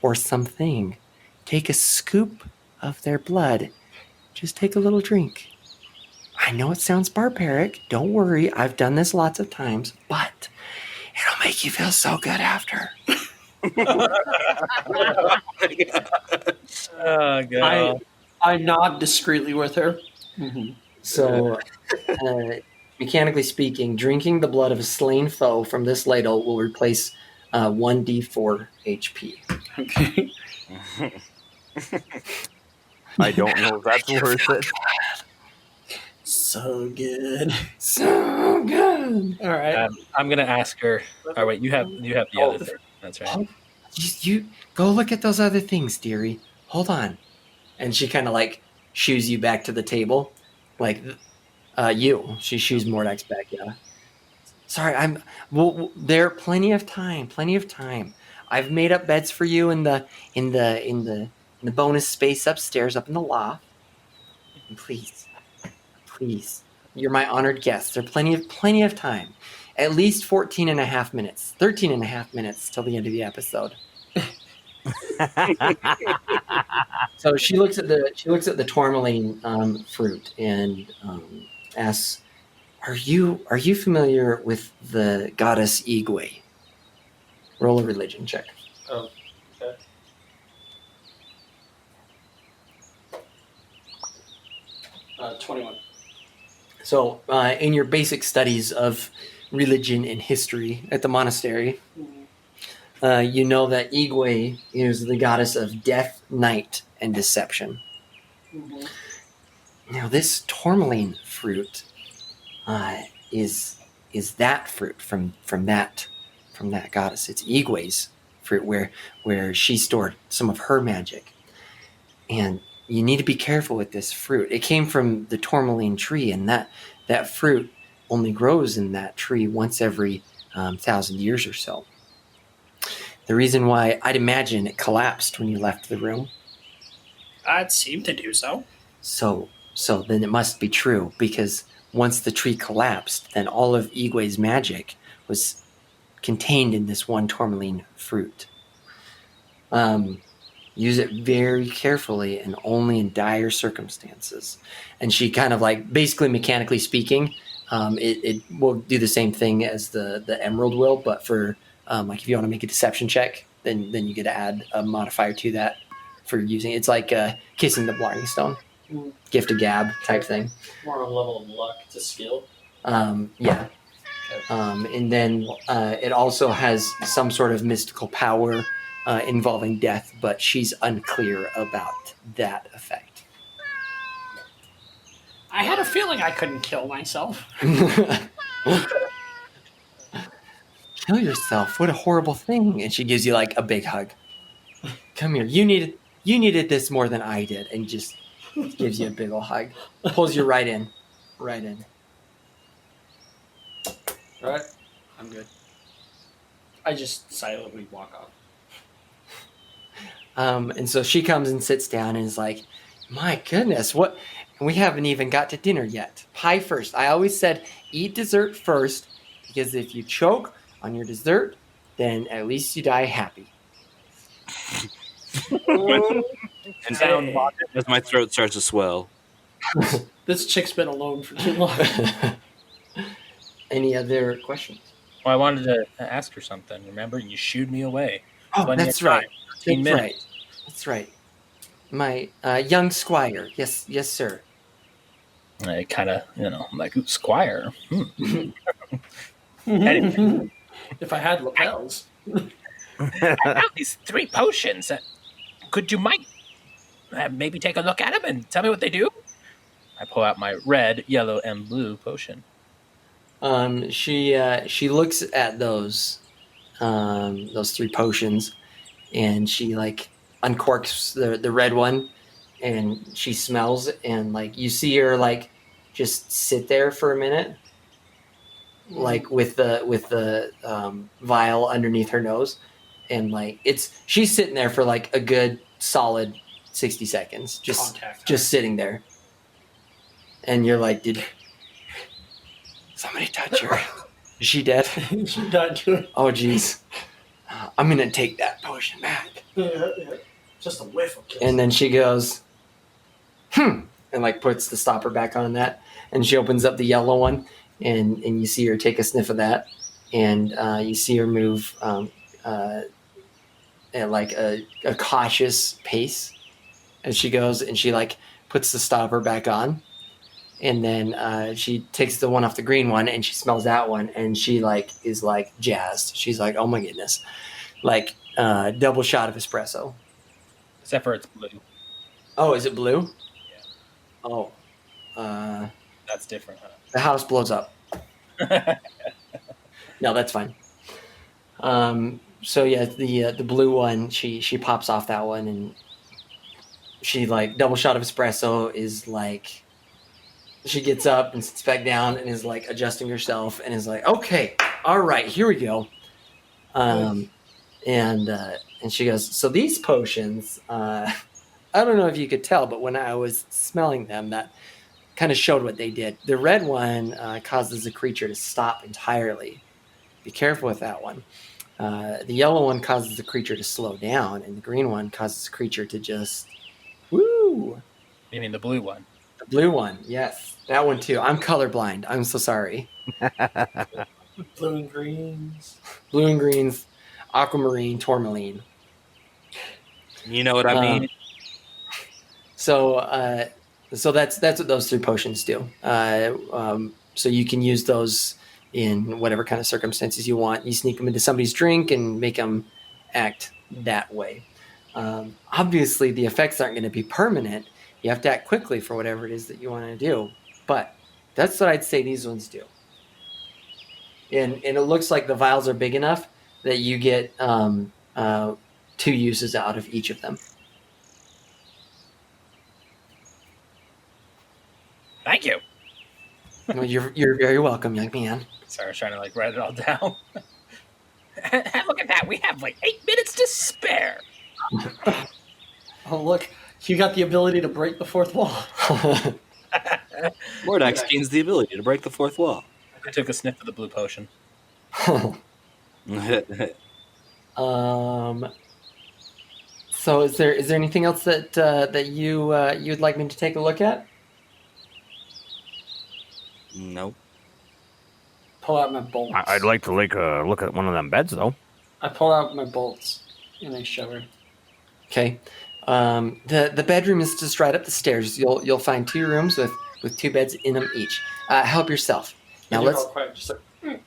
or something, take a scoop of their blood. Just take a little drink. I know it sounds barbaric. Don't worry, I've done this lots of times, but it'll make you feel so good after. Oh god. I nod discreetly with her. So, mechanically speaking, drinking the blood of a slain foe from this ladle will replace 1d4 HP. Okay. I don't know if that's worth it. So good. So good. All right. I'm gonna ask her. Oh wait, you have the other thing. That's right. You go look at those other things, dearie. Hold on. And she kind of like shoos you back to the table, like she shoos Mordax back. Yeah. Sorry, well. There plenty of time. Plenty of time. I've made up beds for you in the bonus space upstairs, up in the loft. And please, you're my honored guest. There's plenty of time. At least 14 and a half minutes, 13 and a half minutes till the end of the episode. So she looks at the tourmaline fruit and asks, "Are you familiar with the goddess Igwe?" Roll a religion check. Oh, okay. Uh, 21. So, in your basic studies of religion and history at the monastery, you know that Igwe is the goddess of death, night, and deception. Now, this tourmaline fruit is that fruit from that goddess. It's Igwe's fruit, where she stored some of her magic, and you need to be careful with this fruit. It came from the tourmaline tree, and that fruit only grows in that tree once every 1,000 years or so. The reason why, I'd imagine it collapsed when you left the room. I'd seem to do so. So then it must be true, because once the tree collapsed, then all of Igwe's magic was contained in this one tourmaline fruit. Use it very carefully and only in dire circumstances. And she kind of like, basically mechanically speaking, it will do the same thing as the emerald will, but for like if you want to make a deception check, then you get to add a modifier to that for using it. It's like kissing the blind stone, gift of gab type thing. More of a level of luck to skill. Yeah. And then it also has some sort of mystical power involving death, but she's unclear about that effect. I had a feeling I couldn't kill myself. Kill yourself? What a horrible thing! And she gives you like a big hug. Come here. You needed this more than I did, and just gives you a big ol' hug. Pulls you right in. All right. I'm good. I just silently walk off. And so she comes and sits down and is like, "My goodness, what? We haven't even got to dinner yet. Pie first. I always said eat dessert first, because if you choke on your dessert, then at least you die happy." And as my throat starts to swell. This chick's been alone for too long. Any other questions? Well, I wanted to ask her something. Remember, you shooed me away. Oh, Plenty that's of time. right. 15 That's minutes. right. That's right. My young squire. Yes, sir. I kind of, I'm like, ooh, Squire. Anyway. If I had lapels. I found these 3 potions. Could you maybe take a look at them and tell me what they do? I pull out my red, yellow, and blue potion. She looks at those 3 potions, and she like uncorks the red one, and she smells, and like you see her like just sit there for a minute, like with the vial underneath her nose, and like she's sitting there for like a good solid 60 seconds, just sitting there, and you're like, did somebody touch her? Is she dead? She died to it. Oh geez, I'm gonna take that potion back. Yeah. Just a whiff of kiss. And then she goes, and like puts the stopper back on that, and she opens up the yellow one, and you see her take a sniff of that, and you see her move at like a cautious pace, and she goes and she like puts the stopper back on, and then she takes the one off the green one, and she smells that one, and she like is like jazzed. She's like, oh my goodness, like double shot of espresso. Except for it's blue. Oh, is it blue? Yeah. Oh, That's different, huh? the house blows up. No, that's fine. So yeah, the blue one, she pops off that one, and she like double shot of espresso is like, she gets up and sits back down and is like adjusting herself and is like, okay, all right, here we go. And she goes, so these potions, I don't know if you could tell, but when I was smelling them, that kind of showed what they did. The red one causes a creature to stop entirely. Be careful with that one. The yellow one causes the creature to slow down, and the green one causes the creature to just, woo! Meaning the blue one. The blue one, yes. That one too. I'm colorblind. I'm so sorry. Blue and greens. Blue and greens, aquamarine, tourmaline. You know what I mean? So that's what those 3 potions do. So you can use those in whatever kind of circumstances you want. You sneak them into somebody's drink and make them act that way. Obviously, the effects aren't going to be permanent. You have to act quickly for whatever it is that you want to do. But that's what I'd say these ones do. And it looks like the vials are big enough that you get 2 uses out of each of them. Thank you. Well, you're very welcome, young man. Sorry, I was trying to like write it all down. Look at that. We have like 8 minutes to spare. Oh, look. You got the ability to break the fourth wall. Mordax gains the ability to break the 4th wall. I took a sniff of the blue potion. So is there anything else that you'd like me to take a look at? Nope. Pull out my bolts. I'd like to look at one of them beds, though. I pull out my bolts and I show her. Okay. The bedroom is just right up the stairs. You'll find 2 rooms with 2 beds in them each. Help yourself. Now let's. Real quick, just like,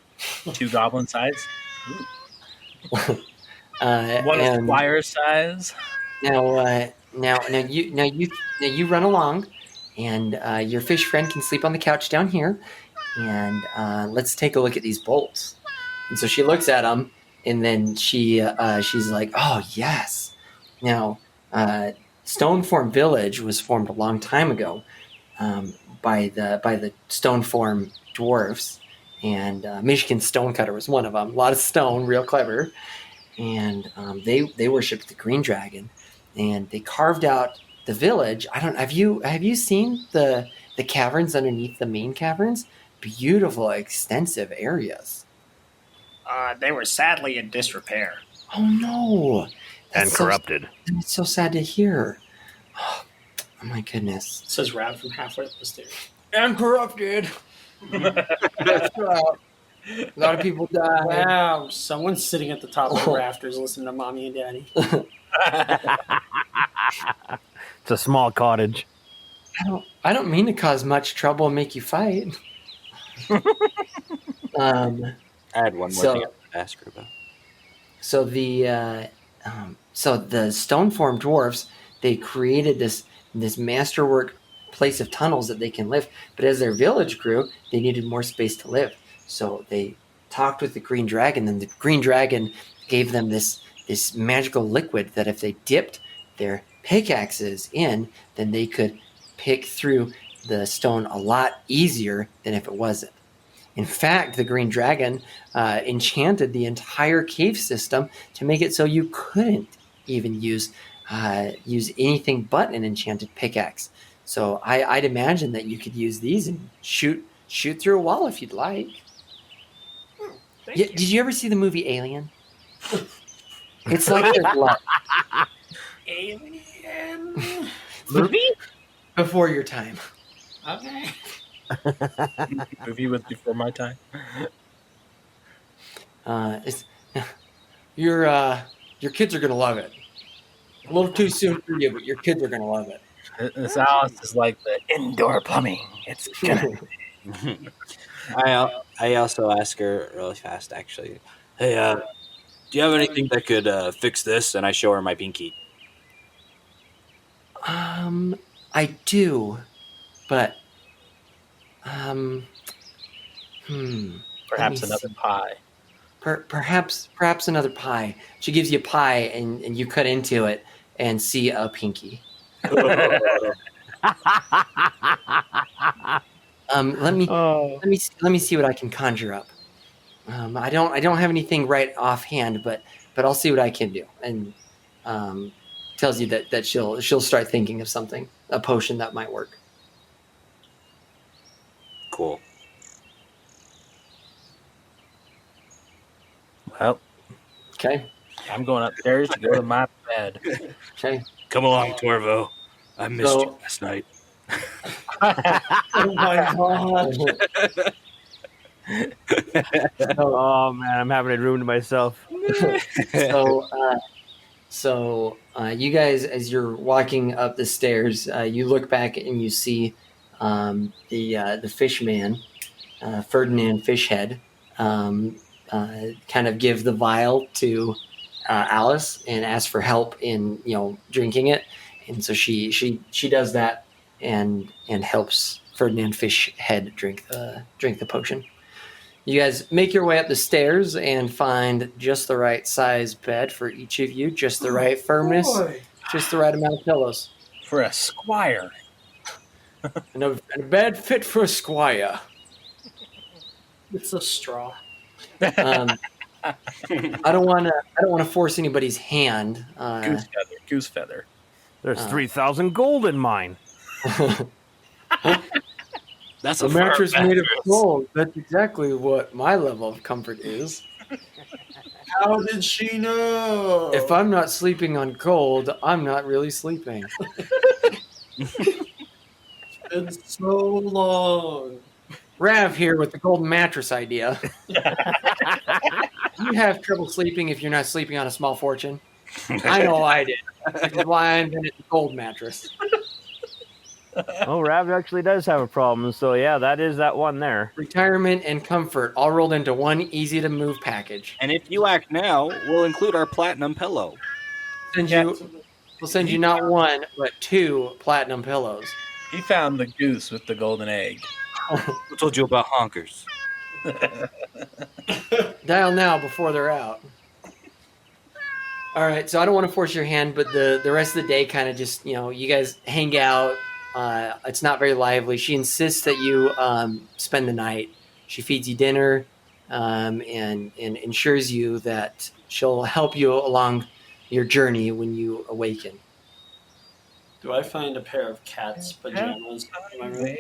2 goblin size. One and squire size. now you run along, and your fish friend can sleep on the couch down here. And let's take a look at these bolts. And so she looks at them, and then she's like, "Oh yes." Now, Stoneform Village was formed a long time ago by the Stoneform dwarves, and Michigan Stonecutter was one of them. A lot of stone, real clever, and they worshipped the green dragon, and they carved out the village. I don't. Have you seen the caverns underneath the main caverns? Beautiful, extensive areas. They were sadly in disrepair. Oh no! And corrupted. It's so sad to hear. Oh my goodness. says Rav from halfway up the stairs. And corrupted. That's right. A lot of people died. Wow, someone's sitting at the top of the rafters listening to Mommy and Daddy. It's a small cottage. I don't mean to cause much trouble and make you fight. I had one more thing I wanted to ask her about. So the Stoneform dwarves, they created this masterwork place of tunnels that they can live. But as their village grew, they needed more space to live. So they talked with the green dragon, and the green dragon gave them this magical liquid that if they dipped their pickaxes in, then they could pick through the stone a lot easier than if it wasn't. In fact, the Green Dragon enchanted the entire cave system to make it so you couldn't even use anything but an enchanted pickaxe. So I'd imagine that you could use these and shoot through a wall if you'd like. Did you ever see the movie Alien? It's like there's blood. Alien. Movie? Before your time. Okay. Movie was before my time. It's, your kids are gonna love it. A little too soon for you, but your kids are gonna love it. This house is like the indoor plumbing. It's gonna. I also ask her really fast, actually. Hey, do you have anything that could fix this? And I show her my pinky. I do, but let Perhaps me another see. pie. Perhaps another pie. She gives you a pie, and you cut into it and see a pinky. Let me see what I can conjure up. I don't have anything right offhand, but I'll see what I can do. And tells you that she'll start thinking of something, a potion that might work. Cool. Well, Okay. I'm going upstairs to go to my bed. Okay. Come along, Torvo. I missed So- you last night. Oh my god. Oh man, I'm having a room to myself. So you guys, as you're walking up the stairs, you look back and you see the fish man, Ferdinand Fishhead, kind of give the vial to Alice and ask for help in drinking it, and so she does that and helps Ferdinand Fishhead drink the potion. You guys make your way up the stairs and find just the right size bed for each of you, just the right firmness, just the right amount of pillows. For a squire. And a bed fit for a squire. It's a straw. I don't want to force anybody's hand. Goose feather. There's 3,000 gold in mine. That's A a mattress firm made of mattress. gold. That's exactly what my level of comfort is. How did she know? If I'm not sleeping on gold, I'm not really sleeping. It's so long. Rav here with the golden mattress idea. You have trouble sleeping if you're not sleeping on a small fortune. I know I did. Which is why I invented the gold mattress. Oh, Rav actually does have a problem. So yeah, that is that one there. Retirement and comfort all rolled into one easy to move package. And if you act now, we'll include our platinum pillow. We'll send you not one, but 2 platinum pillows. He found the goose with the golden egg. Who told you about honkers? Dial now before they're out. All right, so I don't want to force your hand, but the rest of the day kind of just, you guys hang out. It's not very lively. She insists that you spend the night. She feeds you dinner and ensures you that she'll help you along your journey when you awaken. Do I find a pair of cat's pajamas in my room?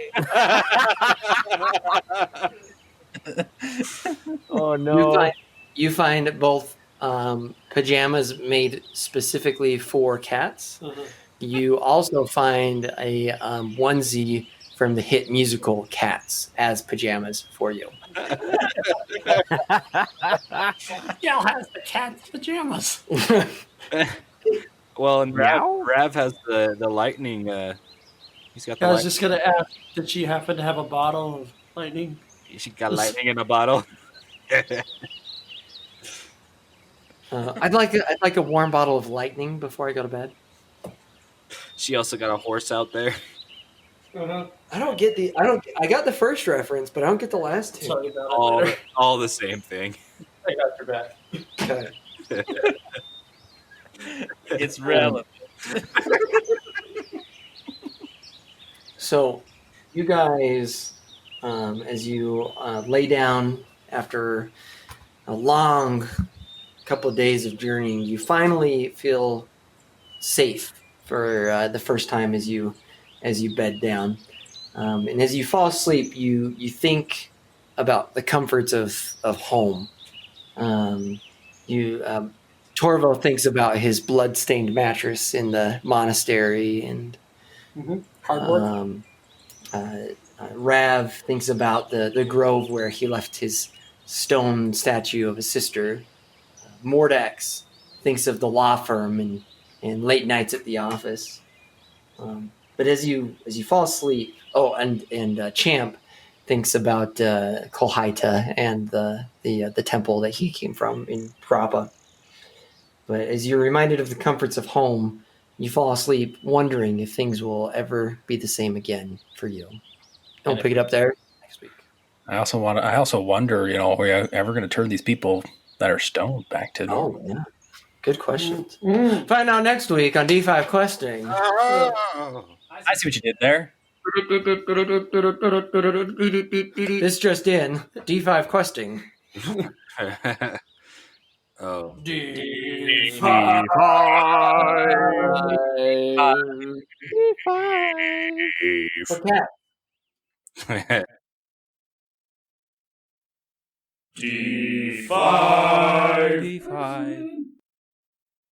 Oh no. You find both pajamas made specifically for cats. Uh-huh. You also find a onesie from the hit musical Cats as pajamas for you. Y'all has the cat's pajamas. Well, and Meow? Rav has the lightning. He's got the I was light- just gonna ask, did she happen to have a bottle of lightning? She got lightning in a bottle. I'd like a warm bottle of lightning before I go to bed. She also got a horse out there. I got the first reference, but I don't get the last two. Sorry about it. later. All the same thing. I got your back. Okay. It's relevant. So, you guys as you lay down after a long couple of days of journeying. You finally feel safe for the first time as you bed down, and as you fall asleep, you think about the comforts of home. You Torvo thinks about his blood-stained mattress in the monastery, and Hard work. Rav thinks about the grove where he left his stone statue of his sister. Mordax thinks of the law firm and late nights at the office. But as you fall asleep, and Champ thinks about Kolhaita and the temple that he came from in Prapa. But as you're reminded of the comforts of home, you fall asleep wondering if things will ever be the same again for you. Don't pick it up there next week. I also wonder, are we ever going to turn these people that are stoned back to normal? Oh, yeah. Good questions. Find out next week on D5 Questing. I see what you did there. This just in, D5 Questing. Oh. D5. For cat. D5.